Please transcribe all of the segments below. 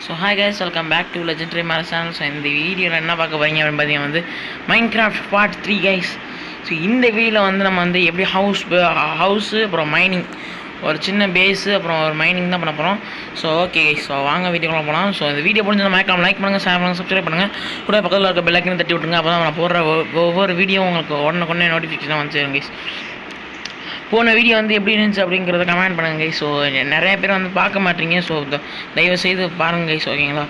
So hi guys, welcome back to legendary Mares channel. So இந்த வீடியோவில் என்ன பார்க்க போகிறீங்க அப்படின்னு பார்த்தீங்கன்னா வந்து மைன்கிராஃப்ட் பார்ட் 3 கைஸ். ஸோ இந்த வீடியோவில் வந்து நம்ம வந்து எப்படி ஹவுஸு அப்புறம் மைனிங், ஒரு சின்ன பேஸு அப்புறம் ஒரு மைனிங் தான் பண்ண போகிறோம். ஸோ ஓகே கைஸ், ஸோ வாங்க வீடியோக்குள்ள போகலாம். ஸோ இந்த வீடியோ பிடிச்சா மறக்காம லைக் பண்ணுங்கள், ஷேர் பண்ணுங்கள், சப்ஸ்கிரைப் பண்ணுங்கள். கூட பக்கத்தில் இருக்க பெல் ஐக்கனை தட்டி விட்டுருங்க. அப்போ தான் நான் போடுற ஒவ்வொரு வீடியோ உங்களுக்கு உடனே நோட்டிஃபிகேஷனாக வந்து சேரும் கைஸ். போன வீடியோ வந்து எப்படி இருந்துச்சு அப்படிங்கிறத கமெண்ட் பண்ணுங்க கைஸ். ஸோ நிறைய பேர் வந்து பார்க்க மாட்டீங்க. ஸோ தயவு செய்து பாருங்கள் கைஸ், ஓகேங்களா?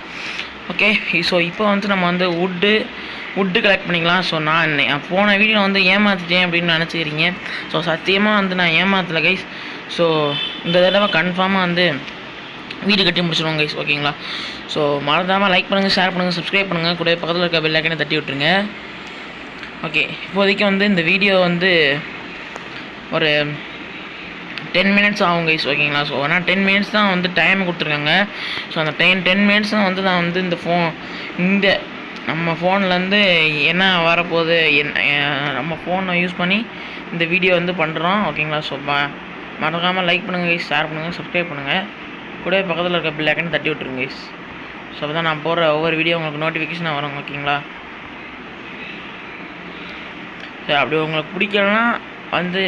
ஓகே, ஸோ இப்போ வந்து நம்ம வந்து வுட்டு கலெக்ட் பண்ணிக்கலாம். ஸோ நான் போன வீடியோ வந்து ஏமாற்றிட்டேன் அப்படின்னு நினச்சிக்கிறீங்க. ஸோ சத்தியமாக வந்து நான் ஏமாற்றலை கைஸ். ஸோ இந்த தடவை கன்ஃபார்மாக வந்து வீடு கட்டி முடிச்சிடுவோம் கைஸ், ஓகேங்களா? ஸோ மறந்தாமல் லைக் பண்ணுங்கள், ஷேர் பண்ணுங்கள், சப்ஸ்கிரைப் பண்ணுங்கள். கூட பக்கத்தில் இருக்க பெல் ஐக்கனை தட்டி விட்டுருங்க. ஓகே, இப்போதைக்கு வந்து இந்த வீடியோ வந்து ஒரு 10 மினிட்ஸ் ஆகும் கைஸ், ஓகேங்களா? ஸோ ஆனால் 10 மினிட்ஸ் தான் வந்து டைம் கொடுத்துருக்காங்க. ஸோ அந்த 10 மினிட்ஸ் தான் வந்து நான் வந்து இந்த நம்ம ஃபோன்லேருந்து என்ன வரப்போகுது, நம்ம ஃபோனை யூஸ் பண்ணி இந்த வீடியோ வந்து பண்ணுறோம், ஓகேங்களா? ஸோ மறக்காமல் லைக் பண்ணுங்கள் கைஸ், ஷேர் பண்ணுங்கள், சப்ஸ்கிரைப் பண்ணுங்கள். கூட பக்கத்தில் இருக்க பெல் ஐக்கனை தட்டி விட்டுருங்க கைஸ். ஸோ அப்போ தான் நான் போடுற ஒவ்வொரு வீடியோ உங்களுக்கு நோட்டிஃபிகேஷனாக வரும், ஓகேங்களா? ஸோ அப்படி உங்களுக்கு பிடிக்கலன்னா வந்து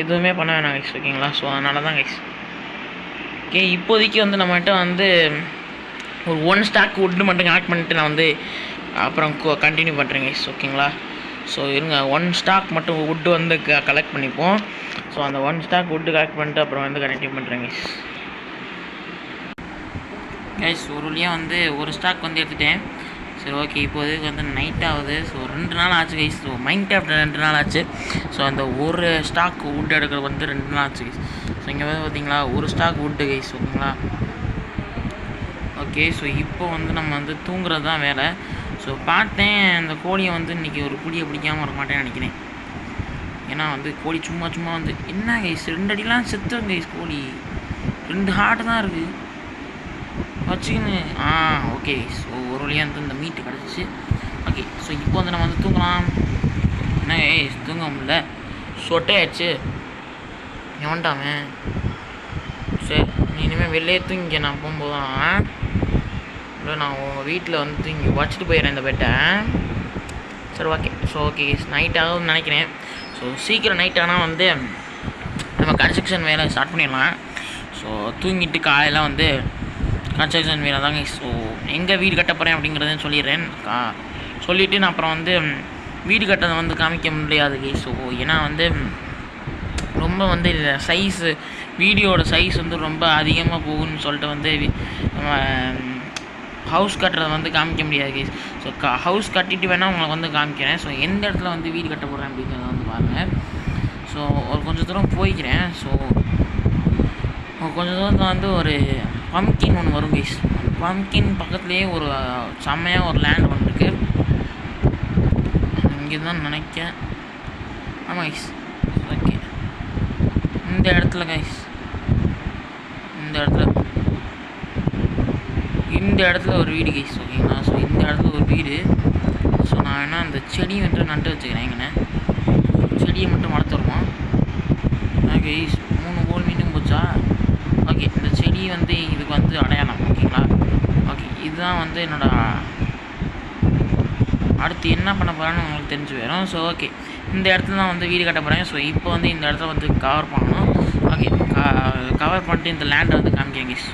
எதுவுமே பண்ண வேணாம் கைஸ், ஓகேங்களா? ஸோ அதனால தான் கைஸ். ஓகே, இப்போதைக்கு வந்து நம்மகிட்ட வந்து ஒரு 1 ஸ்டாக் வுட்டு மட்டும் கனெக்ட் பண்ணிட்டு நான் வந்து அப்புறம் கண்டினியூ பண்ணுறேன் கைஸ், ஓகேங்களா? ஸோ இருங்க, 1 ஸ்டாக் மட்டும் வுட்டு வந்து கலெக்ட் பண்ணிப்போம். ஸோ அந்த 1 ஸ்டாக் வுட்டு கலெக்ட் பண்ணிட்டு அப்புறம் வந்து கண்டினியூ பண்ணுறேன் கைஸ். கைஸ், ஒரு வழியாக வந்து ஒரு ஸ்டாக் வந்து எடுத்துட்டேன். சரி, ஓகே, இப்போதைக்கு வந்து நைட் ஆகுது. ஸோ 2 நாள் ஆச்சு கைஸ். ஸோ மைன்கிராஃப்ட் 2 நாள் ஆச்சு. ஸோ அந்த ஒரு ஸ்டாக் வுட் எடுக்கிறது வந்து 2 நாள் ஆச்சு கைஸ். ஸோ இங்கே வந்து பார்த்தீங்களா, ஒரு ஸ்டாக் வுட்டு கைஸ், ஓகேங்களா? ஓகே, ஸோ இப்போ வந்து நம்ம வந்து தூங்குறது தான் வேலை. ஸோ பார்த்தேன், அந்த கோழியை வந்து இன்றைக்கி ஒரு புளியை பிடிக்காமல் வர மாட்டேன்னு நினைக்கிறேன். ஏன்னா வந்து கோழி சும்மா வந்து என்ன கைஸ் 2 அடிலாம் செத்துரும் கைஸ். கோழி 2 ஹார்ட் தான் இருக்குது வச்சுக்கின்னு. ஓகே, ஸோ ஒரு வழியாக வந்து இந்த மீட்டு கிடச்சிச்சு. ஓகே, ஸோ இப்போ வந்து நம்ம வந்து தூங்கலாம். என்ன தூங்க முடியல, சொட்டையாச்சு எவன்ட்டாமே. சரி, நீ இனிமேல் வெளியே தூங்கிக்க. நான் போகும்போது தான் இல்லை, நான் உங்கள் வீட்டில் வந்து தூங்கி வச்சுட்டு போயிடுறேன் இந்த பெட்டை. சரி, ஓகே. ஸோ ஓகே, நைட் ஆகும்னு நினைக்கிறேன். ஸோ சீக்கிரம் நைட் ஆனால் வந்து நம்ம கன்ஸ்ட்ரக்ஷன் வேலை ஸ்டார்ட் பண்ணிடலாம். ஸோ தூங்கிட்டு காலையில் வந்து கன்ஸ்ட்ரக்ஷன் வேலை தாங்க. ஸோ எங்கே வீடு கட்ட போகிறேன் அப்படிங்கிறதையும் சொல்லிடுறேன். சொல்லிவிட்டு நான் அப்புறம் வந்து வீடு கட்டதை வந்து காமிக்க முடியாது கை. ஸோ ஏன்னா வந்து ரொம்ப வந்து சைஸு வீடியோட சைஸ் வந்து ரொம்ப அதிகமாக போகுன்னு சொல்லிட்டு வந்து ஹவுஸ் கட்டுறதை வந்து காமிக்க முடியாது கை. ஸோ ஹவுஸ் கட்டிட்டு வேணால் உங்களுக்கு வந்து காமிக்கிறேன். ஸோ எந்த இடத்துல வந்து வீடு கட்ட போகிறேன் அப்படிங்கிறத வந்து பாருங்கள். ஸோ ஒரு கொஞ்சம் தூரம் போய்க்கிறேன். ஸோ கொஞ்சம் தூரத்தில் வந்து ஒரு பம்கின் ஒன்று வரும் கைஸ். பம்கின் பக்கத்துலேயே ஒரு செம்மையாக ஒரு லேண்ட் ஒன்று இருக்குது. இங்கே தான் நினைக்க. ஆமாம் கைஸ், ஓகே. இந்த இடத்துல கைஸ், இந்த இடத்துல ஒரு வீடு கைஸ், ஓகேங்களா? ஸோ இந்த இடத்துல ஒரு வீடு. ஸோ நான் வேணால் அந்த செடியை வந்து நட்டு வச்சுக்கிறேன். எங்கண்ணே செடியை மட்டும் வளர்த்துருவோம். கைஸ் 3 கோல் மீண்டும் போச்சா? ஓகே, இந்த செடி வந்து இதுக்கு வந்து அடையாளம், ஓகேங்களா? ஓகே, இதுதான் வந்து அடுத்து என்ன பண்ண போகிறேன்னு உங்களுக்கு தெரிஞ்சு போயிடும். ஸோ ஓகே, இந்த இடத்துல தான் வந்து வீடு கட்ட போகிறேன். ஸோ இப்போ வந்து இந்த இடத்துல வந்து கவர் பண்ணணும். ஓகே, கவர் பண்ணிட்டு இந்த லேண்டை வந்து காமிக்கிறேன் கைஸ்.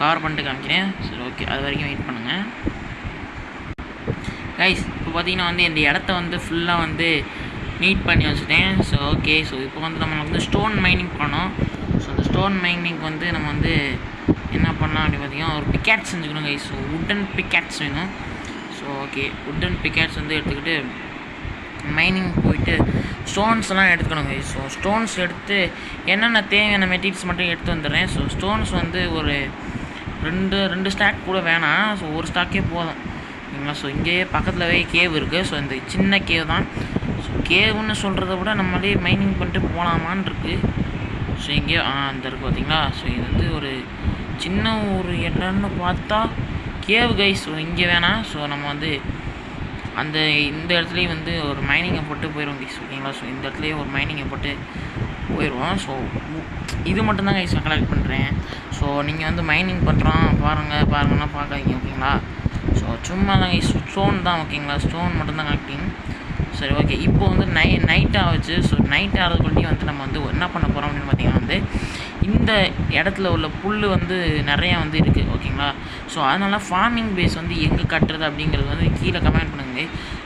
கவர் பண்ணிட்டு காமிக்கிறேன். சரி, ஓகே, அது வரைக்கும் வெயிட் பண்ணுங்கள் கைஸ். இப்போ பார்த்தீங்கன்னா வந்து இந்த இடத்த வந்து ஃபுல்லாக வந்து நீட் பண்ணி வச்சுட்டேன். ஸோ ஓகே, ஸோ இப்போ வந்து நம்ம வந்து ஸ்டோன் மைனிங் பண்ணோம். ஸோ அந்த ஸ்டோன் மைனிங் வந்து நம்ம வந்து என்ன பண்ணலாம் அப்படி பார்த்தீங்கன்னா ஒரு பிக்கேட்ஸ் செஞ்சுக்கணும் கைஸ். ஸோ வுட்டன் பிக்கேட்ஸ் வேணும். ஸோ ஓகே, வுட்டன் பிக்கேட்ஸ் வந்து எடுத்துக்கிட்டு மைனிங் போயிட்டு ஸ்டோன்ஸ்லாம் எடுத்துக்கணும் கைஸ். ஸோ ஸ்டோன்ஸ் எடுத்து என்னென்ன தேவையான மெட்டீரியல்ஸ் மட்டும் எடுத்து வந்துடுறேன். ஸோ ஸ்டோன்ஸ் வந்து ஒரு 2 ஸ்டாக் கூட வேணாம். ஸோ ஒரு ஸ்டாக்கே போதும், ஓகேங்களா? ஸோ இங்கேயே பக்கத்துலவே கேவ் இருக்குது. ஸோ இந்த சின்ன கேவ் தான். ஸோ கேவுன்னு சொல்கிறத விட நம்மளே மைனிங் பண்ணிட்டு போகலாமான்னு இருக்குது. ஸோ இங்கே அந்த இருக்குது பார்த்தீங்களா? ஸோ இது வந்து ஒரு சின்ன ஒரு இடம்னு பார்த்தா கேவ் கைஸ். ஸோ இங்கே வேணாம். ஸோ நம்ம வந்து இந்த இடத்துலையும் வந்து ஒரு மைனிங்கை போட்டு போயிடுவோம் கைஸ், ஓகேங்களா? ஸோ இந்த இடத்துலையே ஒரு மைனிங்கை போட்டு போயிடுவோம். ஸோ இது மட்டும் தான் கைஸ் நான் கலெக்ட் பண்ணுறேன். ஸோ நீங்கள் வந்து மைனிங் பண்ணுறோம் பாருங்கன்னா பார்க்காதீங்க ஓகேங்களா. ஸோ சும்மா தான் கைஸ் ஸ்டோன் தான் ஓகேங்களா, ஸ்டோன் மட்டும்தான் கலெக்டிங். சரி ஓகே, இப்போ வந்து நைட் ஆகுச்சு. ஸோ நைட் ஆகிறதுக்குள்ளேயும் வந்து நம்ம வந்து என்ன பண்ண போகிறோம் அப்படின்னு பார்த்தீங்கன்னா வந்து இந்த இடத்துல உள்ள புல் வந்து நிறையா வந்து இருக்குது ஓகேங்களா. ஸோ அதனால் ஃபார்மிங் பேஸ் வந்து எங்கே கட்டுறது அப்படிங்கிறது வந்து கீழே கமெண்ட் பண்ணுங்க.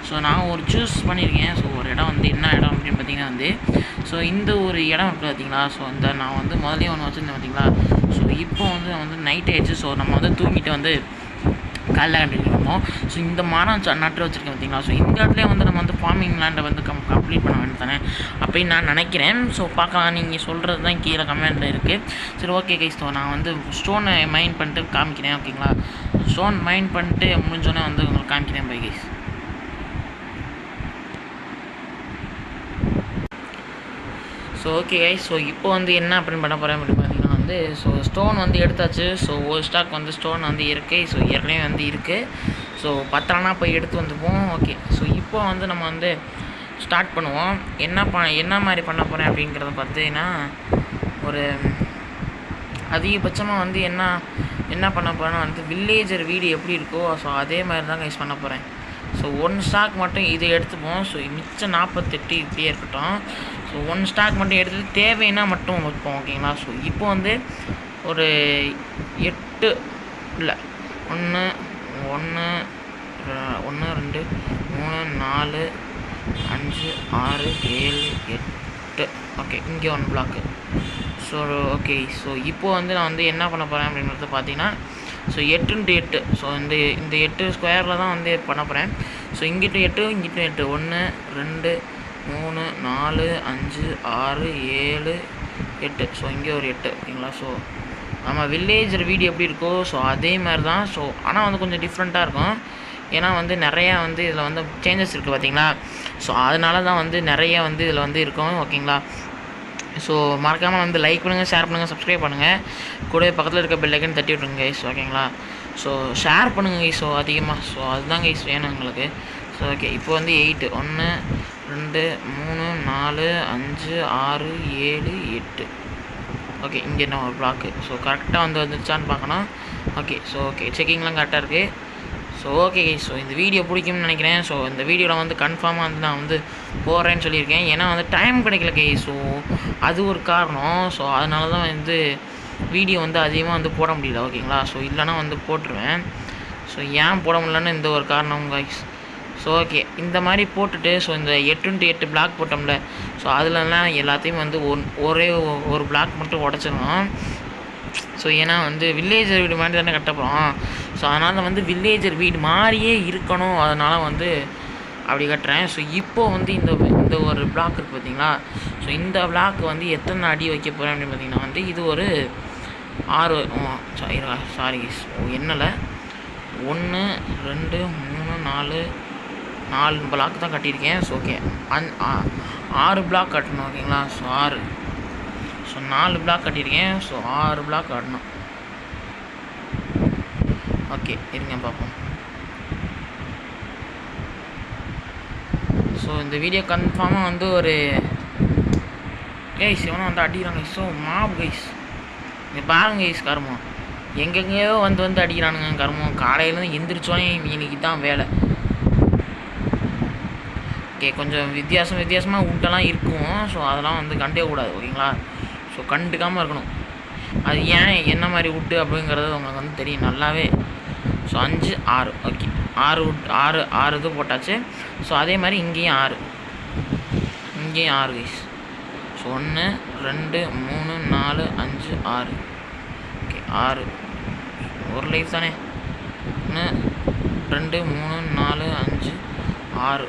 ஸோ நான் ஒரு சூஸ் பண்ணியிருக்கேன். ஸோ ஒரு இடம் வந்து என்ன இடம் அப்படின்னு பார்த்தீங்கன்னா வந்து ஸோ இந்த ஒரு இடம் இருக்குது பார்த்தீங்களா. ஸோ இந்த நான் வந்து முதலே ஒன்று வச்சுருந்தேன் பார்த்தீங்களா. ஸோ இப்போ வந்து நைட் ஆகிடுச்சு. ஸோ நம்ம வந்து தூங்கிட்டு வந்து காலைல கண்டினியூ பண்ணுவோம். ஸோ இந்த மரம் நட்டு வச்சுருக்கேன் பார்த்தீங்களா. ஸோ இந்த இடத்துல வந்து நம்ம வந்து ஃபார்மிங் லேண்டை வந்து கம்ப்ளீட் பண்ண வேண்டியது தானே அப்படின்னு நான் நினைக்கிறேன். ஸோ பார்க்கலாம், நீங்கள் சொல்கிறது தான் கீழே கமெண்ட்டில் இருக்குது. சரி ஓகே கைஸ், ஸோ நான் வந்து ஸ்டோனை மைண்ட் பண்ணிட்டு காமிக்கிறேன் ஓகேங்களா. ஸ்டோன் மைண்ட் பண்ணிட்டு முடிஞ்சோடனே வந்து உங்களுக்கு காமிக்கிறேன் bye guys. So okay guys, so இப்போ வந்து என்ன அப்படின்னு பண்ண போகிறேன் அப்படின்னு பார்த்தீங்கன்னா வந்து ஸோ ஸ்டோன் வந்து எடுத்தாச்சு. ஸோ ஒரு ஸ்டாக் வந்து ஸ்டோன் வந்து இருக்குது. ஸோ ஏற்கனவே வந்து இருக்குது. ஸோ பத்திரம்னா போய் எடுத்து வந்துப்போம். ஓகே, ஸோ இப்போ வந்து நம்ம வந்து ஸ்டார்ட் பண்ணுவோம். என்ன மாதிரி பண்ண போகிறேன் அப்படிங்கிறத பார்த்தீங்கன்னா ஒரு அதிகபட்சமாக வந்து என்ன பண்ண போகிறேன்னா வந்து வில்லேஜர் வீடு எப்படி இருக்கோ ஸோ அதே மாதிரி தான் கைஸ் பண்ண போகிறேன். ஸோ 1 ஸ்டாக் மட்டும் இதை எடுத்துப்போம். ஸோ மிச்சம் 48 இப்படியே இருக்கட்டும். ஸோ 1 ஸ்டாக் மட்டும் எடுத்து தேவைன்னா மட்டும் வைப்போம் ஓகேங்களா. ஸோ இப்போ வந்து ஒரு 8 இல்லை 1 1 2 3 4 5 6 7 8 ஓகே, இங்கே 1 பிளாக்கு. ஸோ ஓகே, ஸோ இப்போது வந்து நான் வந்து என்ன பண்ண போகிறேன் அப்படின்றது பார்த்தீங்கன்னா ஸோ 8x8 ஸோ இந்த 8 ஸ்கொயரில் தான் வந்து பண்ண போகிறேன். ஸோ இங்கிட்டும் 8 இங்கிட்டும் 8 1 2 3 4 5 6 7 8 ஸோ இங்கே ஒரு 8 ஓகேங்களா. ஸோ நம்ம வில்லேஜர் வீடு எப்படி இருக்கோ ஸோ அதே மாதிரி தான். ஸோ ஆனால் வந்து கொஞ்சம் டிஃப்ரெண்ட்டாக இருக்கும். ஏன்னா வந்து நிறையா வந்து இதில் வந்து சேஞ்சஸ் இருக்குது பார்த்தீங்களா. ஸோ அதனால தான் வந்து நிறையா வந்து இதில் வந்து இருக்கும் ஓகேங்களா. ஸோ மறக்காமல் வந்து லைக் பண்ணுங்கள், ஷேர் பண்ணுங்கள், சப்ஸ்கிரைப் பண்ணுங்கள். கூடவே பக்கத்தில் இருக்க பெல் ஐக்கன் தட்டி விட்ருங்க கைஸ் ஓகேங்களா. ஸோ ஷேர் பண்ணுங்கள் கைஸ். ஸோ அதிகமாக ஸோ அதுதான் கைஸ் வேணும் எங்களுக்கு. ஸோ ஓகே, இப்போ வந்து 8 1 2 3 4 5 6 7 8 ஓகே, இங்கே என்ன ஒரு பிளாக்கு. ஸோ கரெக்டாக வந்து வந்துருச்சான்னு பார்க்கணும். ஓகே, ஸோ ஓகே செக்கிங்லாம் கரெக்டாக இருக்குது. ஸோ ஓகே கைஸ், ஸோ இந்த வீடியோ பிடிக்கும்னு நினைக்கிறேன். ஸோ இந்த வீடியோவில் வந்து கன்ஃபார்மாக வந்து நான் வந்து போகிறேன்னு சொல்லியிருக்கேன். ஏன்னா வந்து டைம் கிடைக்கல கைஸ். ஸோ அது ஒரு காரணம். ஸோ அதனால தான் வந்து வீடியோ வந்து அதிகமாக வந்து போட முடியல ஓகேங்களா. ஸோ இல்லைனா வந்து போட்டுருவேன். ஸோ ஏன் போட முடியலன்னு இந்த ஒரு காரணம் கைஸ். ஸோ ஓகே, இந்த மாதிரி போட்டுட்டு ஸோ இந்த 8x8 பிளாக் போட்டோம்ல. ஸோ அதிலலாம் எல்லாத்தையும் வந்து ஒரே ஒரு பிளாக் மட்டும் உடச்சிடணும். ஸோ ஏன்னா வந்து வில்லேஜர் வீடு மாதிரி தானே கட்டப்போகிறோம். ஸோ அதனால் வந்து வில்லேஜர் வீடு மாதிரியே இருக்கணும். அதனால் வந்து அப்படி கட்டுறேன். ஸோ இப்போது வந்து இந்த ஒரு பிளாக் இருக்குது பார்த்தீங்களா. ஸோ இந்த பிளாக் வந்து எத்தனை அடி வைக்க போகிறேன் அப்படின்னு பார்த்தீங்கன்னா வந்து இது ஒரு 6 சாரி என்னல 1 2 3 4 பிளாக் தான் கட்டியிருக்கேன். ஸோ ஓகே 6 பிளாக் கட்டணும் ஓகேங்களா. ஸோ 6 ஸோ 4 பிளாக் கட்டியிருக்கேன். ஸோ 6 பிளாக் கட்டணும். ஓகே இருங்க பார்ப்போம். ஸோ இந்த வீடியோ கன்ஃபார்மாக வந்து ஒரு கைஸ் இவனை வந்து அடிக்கிறாங்க. ஸோ மாப் கைஸ் இங்கே பாருங்க கைஸ், கருமம் எங்கெங்கேயோ வந்து அடிக்கிறானுங்க கருமம். காலையிலேருந்து எந்திரிச்சோன்னே இன்னைக்கு தான் வேலை. ஓகே, கொஞ்சம் வித்தியாசமாக விட்டெல்லாம் இருக்கும். ஸோ அதெல்லாம் வந்து கண்டே கூடாது ஓகேங்களா. ஸோ கண்டுக்காமல் இருக்கணும். அது ஏன் என்ன மாதிரி விட்டு அப்படிங்கிறது உங்களுக்கு வந்து தெரியும் நல்லாவே. ஸோ 5 6 ஓகே 6 இது போட்டாச்சு. ஸோ அதே மாதிரி இங்கேயும் 6 கைஸ். ஸோ 1 2 3 4 5 6 ஓகே 6 ஒரு லைஃப் தானே. 1 2 3 4 5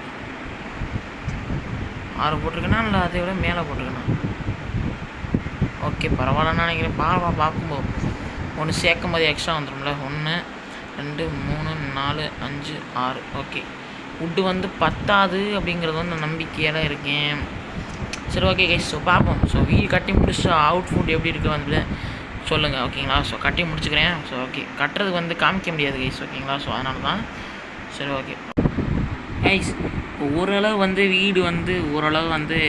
6 போட்டிருக்கேனா இல்லை அதை விட மேலே போட்டிருக்கேனா. ஓகே பரவாயில்லன்னு நினைக்கிறேன். பார்க்கும்போது ஒன்று சேர்க்கும் போது எக்ஸ்ட்ரா வந்துடும்ல. 1 2 3 4 5 6 ஓகே. வுட்டு வந்து பத்தாது அப்படிங்கிறது வந்து நம்பிக்கையாக இருக்கேன். சரி ஓகே கைஸ், ஸோ பார்ப்போம். ஸோ வீடு கட்டி முடிச்சு அவுட்ஃபுட் எப்படி இருக்குது வந்து சொல்லுங்கள் ஓகேங்களா. ஸோ கட்டி முடிச்சுக்கிறேன். ஸோ ஓகே கட்டுறதுக்கு வந்து காமிக்க முடியாது கைஸ் ஓகேங்களா. ஸோ அதனால தான் சரி ஓகே கைஸ். ஓரளவு வந்து வீடு வந்து ஓரளவு வந்து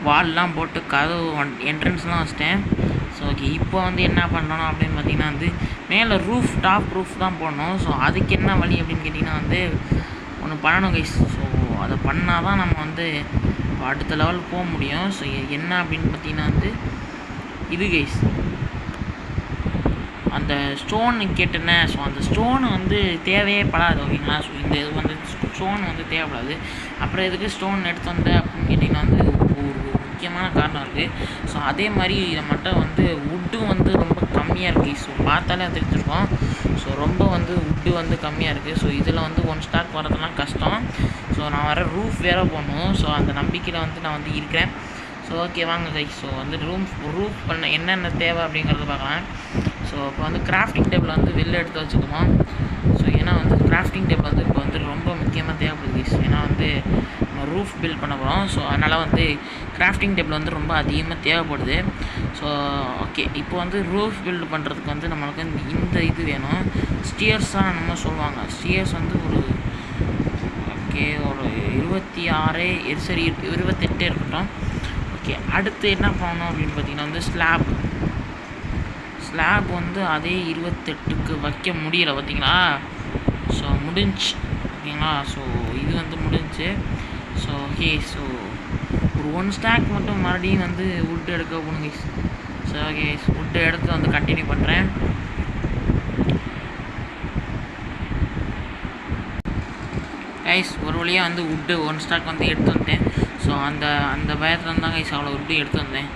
வால்லாம் போட்டு கதவு என்ட்ரன்ஸ்லாம் வச்சிட்டேன். ஓகே இப்போ வந்து என்ன பண்ணணும் அப்படின்னு பார்த்தீங்கன்னா வந்து மேலே டாப் ரூஃப் தான் போடணும். ஸோ அதுக்கு என்ன வழி அப்படின்னு கேட்டிங்கன்னா வந்து ஒன்று பண்ணணும் கைஸ். ஸோ அதை பண்ணால் தான் நம்ம வந்து அடுத்த லெவல் போக முடியும். ஸோ என்ன அப்படின்னு பார்த்தீங்கன்னா வந்து இது கைஸ், அந்த ஸ்டோன் கேட்டேன்னே. ஸோ அந்த ஸ்டோன் வந்து தேவையே படாது ஓகேங்களா. ஸோ இந்த இது வந்து ஸ்டோன் வந்து தேவைப்படாது. அப்புறம் எதுக்கு ஸ்டோன் எடுத்து வந்தேன் அப்படின்னு கேட்டிங்கன்னா வந்து ஒரு முக்கியமான காரணம் இருக்குது. ஸோ அதே மாதிரி நம்மகிட்ட வந்து வுட்டும் வந்து ரொம்ப கம்மியாக இருக்குது. ஸோ பார்த்தாலே தெரிஞ்சிருக்கோம். ஸோ ரொம்ப வந்து வுட்டு வந்து கம்மியாக இருக்குது. ஸோ இதில் வந்து 1 ஸ்டாக் வரதுலாம் கஷ்டம். ஸோ நான் வர ரூஃப் வேறு போடணும். ஸோ அந்த நம்பிக்கையில் வந்து நான் வந்து இருக்கிறேன். ஸோ ஓகே வாங்க கைஸ். ஸோ வந்து ரூஃப் பண்ண என்னென்ன தேவை அப்படிங்கிறத பார்க்கலாம். ஸோ இப்போ வந்து கிராஃப்டிங் டேபிள் வந்து வெளில எடுத்து வச்சுக்கோமா. ஸோ ஏன்னா வந்து கிராஃப்டிங் டேபிள் வந்து இப்போ வந்து ரொம்ப முக்கியமாக தேவைப்படுது கைஸ். ஏன்னா வந்து நம்ம ரூஃப் பில்ட் பண்ண போகிறோம். ஸோ அதனால் வந்து கிராஃப்டிங் டேபிள் வந்து ரொம்ப அதிகமாக தேவைப்படுது. ஸோ ஓகே இப்போ வந்து ரூஃப் பில்டு பண்ணுறதுக்கு வந்து நம்மளுக்கு இந்த இது வேணும். ஸ்டியர்ஸாக நம்ம சொல்லுவாங்க. ஸ்டியர்ஸ் வந்து ஒரு ஓகே ஒரு 26 சரி 28 இருக்கட்டும். ஓகே அடுத்து என்ன பண்ணணும் அப்படின்னு பார்த்தீங்கன்னா வந்து ஸ்லாப் வந்து அதே 28க்கு வைக்க முடியலை பார்த்தீங்களா. ஸோ முடிஞ்சு ஓகேங்களா. ஸோ இது வந்து முடிஞ்சு. ஸோ ஓகே ஸோ ஒரு 1 ஸ்டாக் மட்டும் மறுபடியும் வந்து வுட்டு எடுக்க போகணுங்க. ஸோ ஓகே வுட்டு எடுத்து வந்து கண்டினியூ பண்ணுறேன். கைஸ் ஒரு வழியாக வந்து வுட்டு 1 ஸ்டாக் வந்து எடுத்து வந்தேன். ஸோ அந்த பயத்தில் தான் கைஸ் அவ்வளோ வுட்டு எடுத்து வந்தேன்.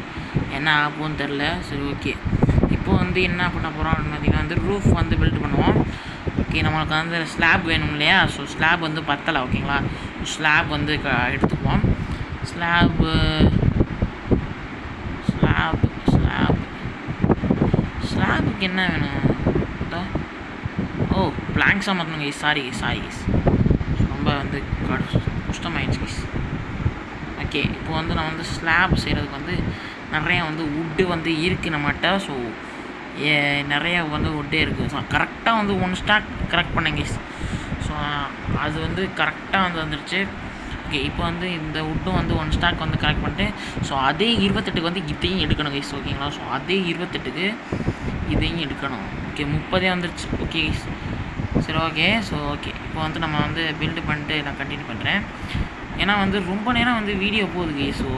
என்ன ஆகும்னு தெரில. சரி ஓகே இப்போ வந்து என்ன பண்ண போகிறோம் அப்படின்னு பார்த்தீங்கன்னா வந்து ரூஃப் வந்து பில்ட் பண்ணுவோம். ஓகே நம்மளுக்கு வந்து ஸ்லாப் வேணும் இல்லையா. ஸோ ஸ்லாப் வந்து பத்தலை ஓகேங்களா. ஸ்லாப் வந்து எடுத்துக்குவோம். ஸ்லாபுக்கு என்ன வேணும்? ஓ பிளாங்க்ஸாக மாற்றணும் கைஸ். சாரி ரொம்ப வந்து கஷ்டமாயிடுச்சு கைஸ். ஓகே இப்போ வந்து நான் வந்து ஸ்லாப் செய்கிறதுக்கு வந்து நிறையா வந்து வுட்டு வந்து இருக்குது நம்மகிட்ட. ஸோ நிறையா வந்து வுட்டே இருக்குது. ஸோ கரெக்டாக வந்து 1 ஸ்டாக் கரெக்ட் பண்ணேன் கைஸ். ஸோ அது வந்து கரெக்டாக வந்து வந்துடுச்சு. ஓகே இப்போ வந்து இந்த வுட்டும் வந்து 1 ஸ்டாக் வந்து கரெக்ட் பண்ணிட்டு ஸோ அதே 28க்கு வந்து இதையும் எடுக்கணும் கைஸ் ஓகேங்களா. ஸோ அதே 28க்கு இதையும் எடுக்கணும். ஓகே 30 வந்துடுச்சு. ஓகே கைஸ் சரி ஓகே. ஸோ ஓகே இப்போ வந்து நம்ம வந்து பில்டு பண்ணிட்டு நான் கண்டினியூ பண்ணுறேன். ஏன்னா வந்து ரொம்ப நேரம் வந்து வீடியோ போகுது கைஸ். ஸோ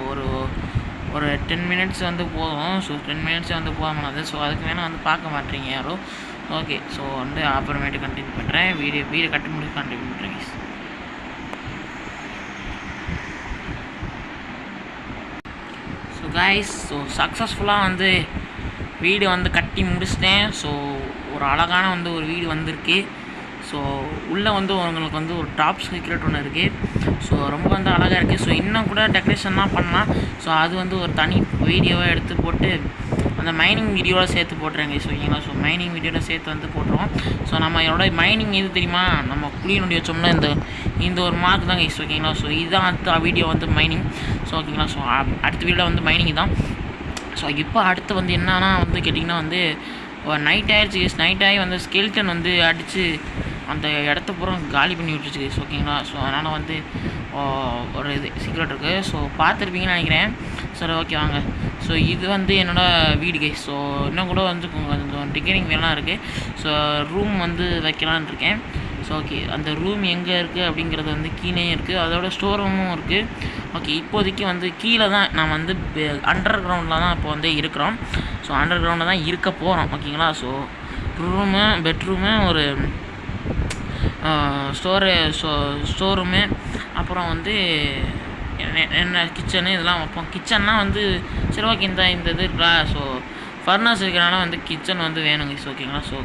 ஒரு 10 மினிட்ஸ் வந்து போதும். ஸோ 10 மினிட்ஸ் வந்து போகாமது. ஸோ அதுக்கு வேணால் வந்து பார்க்க மாட்டேறீங்க யாரும். ஓகே ஸோ வந்து அப்புறமேட்டு கண்டினியூ பண்ணுறேன். வீடியோ கட்டி முடிச்சு கண்டினியூ பண்ணுறேன் கைஸ். ஸோ கைஸ் ஸோ சக்ஸஸ்ஃபுல்லாக வந்து வீடு வந்து கட்டி முடிச்சிட்டேன். ஸோ ஒரு அழகான வந்து ஒரு வீடு வந்திருக்கு. ஸோ உள்ளே வந்து உங்களுக்கு வந்து ஒரு டாப் சீக்ரெட் ஒன்று இருக்குது. ஸோ ரொம்ப வந்து அழகாக இருக்குது. ஸோ இன்னும் கூட டெக்கரேஷன்லாம் பண்ணலாம். ஸோ அது வந்து ஒரு தனி வீடியோவாக எடுத்து போட்டு அந்த மைனிங் வீடியோவில் சேர்த்து போட்டுறேங்க ஸோ ஓகேங்களா. ஸோ மைனிங் வீடியோவில் சேர்த்து வந்து போட்டுருவோம். ஸோ நம்ம என்னோட மைனிங் எது தெரியுமா, நம்ம குழி நோண்டி வச்சோம்னா இந்த ஒரு மார்க் தான் கைஸ் ஓகேங்களா. ஸோ இதுதான் அடுத்த வீடியோ வந்து மைனிங். ஸோ ஓகேங்களா. ஸோ அடுத்த வீடியோவில் வந்து மைனிங் தான். ஸோ இப்போ அடுத்து வந்து என்னன்னா வந்து கேட்டிங்கன்னா வந்து நைட் ஆகிடுச்சு கைஸ். நைட் ஆகி வந்து ஸ்கெல்டன் வந்து அடித்து அந்த இடத்த பூரா காலி பண்ணி விட்டுருச்சு கைஸ் ஓகேங்களா. ஸோ அதனால் வந்து ஒரு இது சீக்ரெட் இருக்குது. ஸோ பார்த்துருப்பீங்கன்னு நினைக்கிறேன். சரி ஓகே வாங்க. ஸோ இது வந்து என்னோடய வீடு கைஸ். ஸோ இன்னும் கூட வந்து கொஞ்சம் டிக்கரிங் வேலாம் இருக்குது. ஸோ ரூம் வந்து வைக்கலான்னு இருக்கேன். ஸோ ஓகே அந்த ரூம் எங்கே இருக்குது அப்படிங்கிறது வந்து கீழே இருக்குது. அதோட ஸ்டோர் ரூமும் இருக்குது. ஓகே இப்போதைக்கு வந்து கீழே தான் நான் வந்து அண்டர் கிரவுண்டில் தான் இப்போ வந்து இருக்கிறோம். ஸோ அண்டர் கிரவுண்டில் தான் இருக்க போகிறோம் ஓகேங்களா. ஸோ பெட்ரூமு ஒரு ஸ்டோர் ரூமு அப்புறம் வந்து என்ன கிச்சனு இதெல்லாம் வைப்போம். கிச்சன்னா வந்து சரி ஓகே இந்த இது இருக்கா. ஸோ ஃபர்னஸ் இருக்கிறனால வந்து கிச்சன் வந்து வேணுங்க ஸோ ஓகேங்களா. ஸோ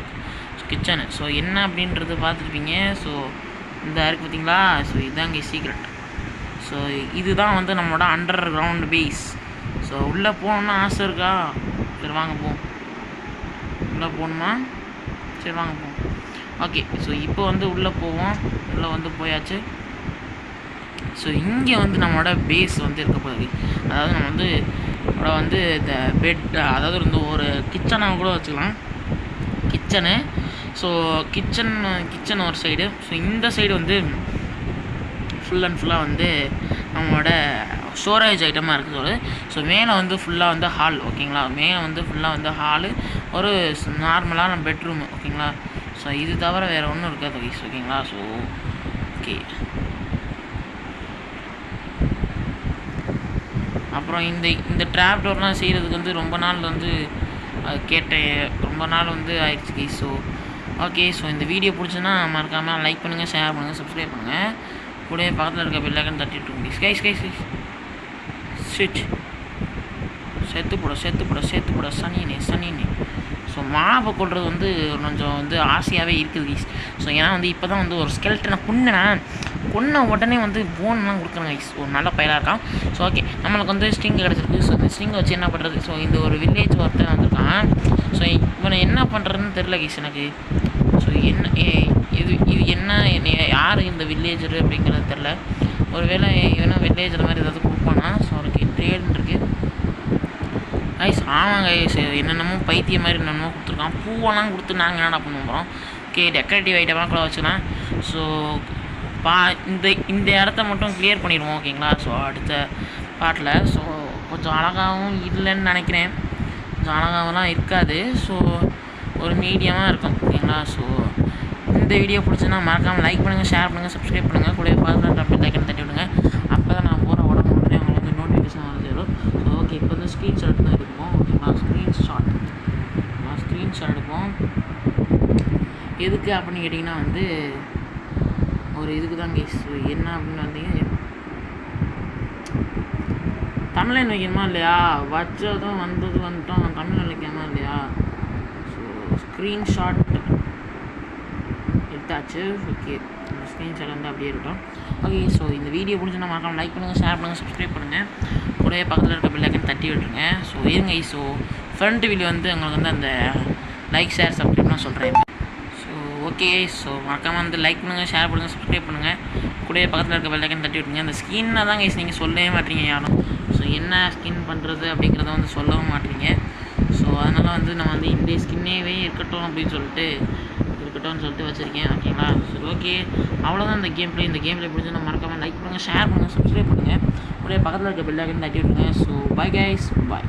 கிச்சனு ஸோ என்ன அப்படின்றது பார்த்துருப்பீங்க. ஸோ இந்த இருக்குது பார்த்தீங்களா. ஸோ இதுதாங்க சீக்ரெட். ஸோ இதுதான் வந்து நம்மளோட அண்டர் கிரவுண்ட் பேஸ். ஸோ உள்ளே போகணுன்னா ஆசை இருக்கா. சரி வாங்க போவோம். உள்ளே போகணுமா. சரி வாங்க போவோம். ஓகே ஸோ இப்போ வந்து உள்ளே போவோம். உள்ளே வந்து போயாச்சு. ஸோ இங்கே வந்து நம்மளோட பேஸ் வந்து இருக்க போகுது. அதாவது நம்ம வந்து இந்த பெட் அதாவது வந்து ஒரு கிச்சனாக கூட வச்சுக்கலாம். கிச்சனு ஸோ கிச்சன் ஒரு சைடு. ஸோ இந்த சைடு வந்து ஃபுல் அண்ட் ஃபுல்லாக வந்து நம்மளோட ஸ்டோரேஜ் ஐட்டமாக இருக்குது ஒரு. ஸோ மேலே வந்து ஃபுல்லாக வந்து ஹால் ஓகேங்களா. மேலே வந்து ஃபுல்லாக வந்து ஹாலு, ஒரு நார்மலான பெட்ரூமு ஓகேங்களா. ஸோ இது தவிர வேறு ஒன்றும் இருக்காது கைஸ் ஓகேங்களா. ஸோ ஓகே, அப்புறம் இந்த ட்ராப் டோர்லாம் செய்கிறதுக்கு வந்து ரொம்ப நாள் வந்து கேட்டேன், ரொம்ப நாள் வந்து ஆயிடுச்சு கைஸ். ஸோ ஓகே, ஸோ இந்த வீடியோ பிடிச்சுன்னா மறக்காமல் லைக் பண்ணுங்கள், ஷேர் பண்ணுங்கள், சப்ஸ்கிரைப் பண்ணுங்கள். கூட பக்கத்தில் இருக்க பெல் ஐக்கான் தட்டிட்டு கைஸ். கைஸ் ஸ்விட்ச் செத்து போட சனினே. ஸோ மாப்பை கொள்வது வந்து கொஞ்சம் வந்து ஆசையாகவே இருக்குது கைஸ். ஸோ ஏன்னா வந்து இப்போ தான் வந்து ஒரு ஸ்கெல்ட்டனை கொன்ன உடனே வந்து போன்லாம் கொடுக்குறேன் கைஸ். ஒரு நல்ல பயிராக இருக்கான். ஸோ ஓகே, நம்மளுக்கு வந்து ஸ்ட்ரிங் கிடச்சிருக்கு. ஸோ இந்த ஸ்ட்ரிங்கை வச்சு என்ன பண்ணுறது. ஸோ இந்த ஒரு வில்லேஜ் ஒருத்தன் வந்திருக்கான். ஸோ இவனை என்ன பண்ணுறதுன்னு தெரில கைஸ் எனக்கு. ஸோ இது என்ன யார் இந்த வில்லேஜரு அப்படிங்கிறது தெரில. ஒருவேளை இவனா வில்லேஜர் மாதிரி ஏதாவது கொடுப்பானா. ஸோ அவருக்கு ட்ரேடுன்னு இருக்குது கைஸ். ஆமாங்க கைஸ், என்னென்னமோ பைத்திய மாதிரி என்னென்னமோ கொடுத்துருக்கான். பூவெல்லாம் கொடுத்து நாங்கள் என்னடா பண்ண போகிறோம். ஓகே, டெக்கரேட்டிவ் ஐட்டமாக கூட வச்சுக்கலாம். ஸோ இந்த இடத்த மட்டும் கிளியர் பண்ணிடுவோம் ஓகேங்களா. ஸோ அடுத்த பாட்டில் ஸோ கொஞ்சம் அழகாகவும் இல்லைன்னு நினைக்கிறேன். கொஞ்சம் அழகாகலாம் இருக்காது. ஸோ ஒரு மீடியமாக இருக்கும் ஓகேங்களா. ஸோ இந்த வீடியோ பிடிச்சுன்னா மறக்காமல் லைக் பண்ணுங்கள், ஷேர் பண்ணுங்கள், சப்ஸ்கிரைப் பண்ணுங்கள். கூட பார்த்து அப்படி லைக்கன் தட்டி விடுங்க. அப்போ தான் நான் போகிற உடனே உங்களுக்கு வந்து நோட்டிஃபிகேஷன் வந்து சேரும். ஸோ ஓகே, இப்போ வந்து ஸ்க்ரீன்ஷாட் தான் எடுப்போம் ஓகேங்களா. ஸ்க்ரீன்ஷாட் எடுப்போம். எதுக்கு அப்படின்னு கேட்டிங்கன்னா வந்து ஒரு இதுக்கு தான் கைஸ். என்ன அப்படின்னு வந்தீங்க, தமிழன் வைக்கணுமா இல்லையா, வச்சதும் வந்துட்டோம் தமிழன் வைக்காமா இல்லையா. ஸோ ஸ்க்ரீன்ஷாட் எடுத்தாச்சு. ஓகே, இந்த ஸ்க்ரீன்ஷாட் வந்து அப்படியே இருக்கட்டும். ஓகே, ஸோ இந்த வீடியோ பிடிச்சுன்னா மறக்காமல் லைக் பண்ணுங்கள், ஷேர் பண்ணுங்கள், சப்ஸ்கிரைப் பண்ணுங்கள். கூடவே பக்கத்தில் இருக்க பெல் ஐக்கான் தட்டி விட்டுருங்க. ஸோ இருங்க. ஸோ ஃப்ரண்ட் வீடியோ வந்து உங்களுக்கு வந்து அந்த லைக், ஷேர், சப்ஸ்கிரைப்லாம் சொல்கிறேன். ஸோ ஓகே, ஸோ மறக்காமல் வந்து லைக் பண்ணுங்கள், ஷேர் பண்ணுங்கள், சப்ஸ்கிரைப் பண்ணுங்கள். கூடவே பக்கத்தில் இருக்க பெல் ஐக்கான் தட்டி விட்டுருங்க. அந்த ஸ்கின்னை தான் கைஸ் நீங்கள் சொல்லவே மாட்டீங்க யாரும். ஸோ என்ன ஸ்கின் பண்ணுறது அப்படிங்கிறத வந்து சொல்லவும் மாட்டீங்க. ஸோ அதனால் வந்து நான் வந்து இந்த ஸ்கின்னேவே இருக்கட்டும் அப்படின்னு சொல்லிட்டு வச்சுருக்கேன் ஓகேங்களா. சரி ஓகே, அவ்வளோதான் இந்த கேம் பிளே பிடிச்சி மறக்காமல் லைக் பண்ணுங்கள், ஷேர் பண்ணுங்கள், சப்ஸ்கிரைப் பண்ணுங்கள். அப்படியே பக்கத்தில் இருக்க பெல் ஐக்கான் தட்டி விட்டுருங்க. ஸோ பை கைஸ், பாய்.